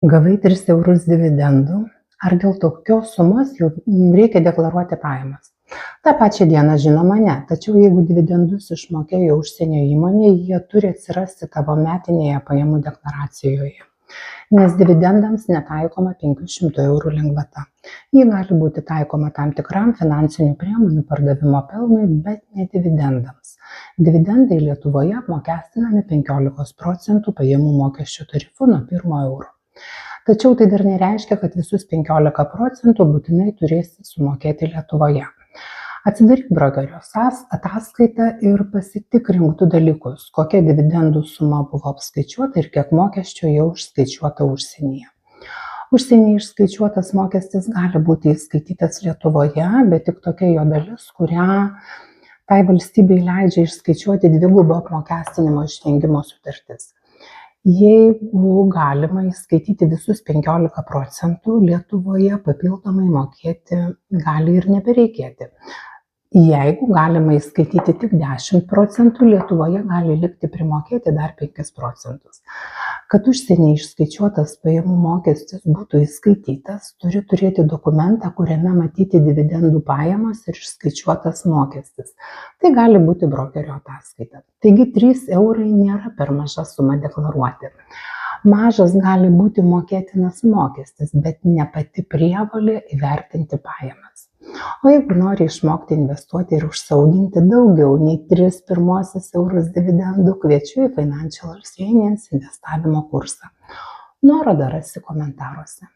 Gavai 3 eurus dividendų, ar dėl tokios sumos jau reikia deklaruoti pajamas? Ta pačią dieną žinoma ne, tačiau jeigu dividendus išmokėjo užsienio įmonė, jie turi atsirasti tavo metinėje pajamų deklaracijoje, nes dividendams netaikoma 500 eurų lengvata. Ji gali būti taikoma tam tikram finansinių priemonių pardavimo pelnui, bet ne dividendams. Dividendai Lietuvoje apmokestinami 15% pajamų mokesčio tarifu nuo 1 euro. Tačiau tai dar nereiškia, kad visus 15% būtinai turėsi sumokėti Lietuvoje. Atsidaryk brokerio ataskaitą ir pasitikrink 2 dalykus, kokia dividendų suma buvo apskaičiuota ir kiek mokesčio jau išskaičiuota užsienyje. Užsienyje išskaičiuotas mokestis gali būti įskaitytas Lietuvoje, bet tik tokia jo dalis, kurią tai valstybei leidžia išskaičiuoti dvigubo apmokestinimo išvengimo sutartis. Jeigu galima įskaityti visus 15%, Lietuvoje papildomai mokėti gali ir nebereikėti. Jeigu galima įskaityti tik 10%, Lietuvoje gali likti primokėti dar 5%. Kad užsienyje išskaičiuotas pajamų mokestis būtų įskaitytas, turi turėti dokumentą, kuriame matyti dividendų pajamos ir išskaičiuotas mokestis. Tai gali būti brokerio ataskaita. Taigi 3 eurai nėra per maža suma deklaruoti. Mažas gali būti mokėtinas mokestis, bet ne pati prievolė įvertinti pajamas. O jeigu nori išmokti investuoti ir užsiauginti daugiau nei 3 pirmuosius eurus dividendų, kviečiu į Financial Seniors investavimo kursą. Nuorodą rasi komentaruose.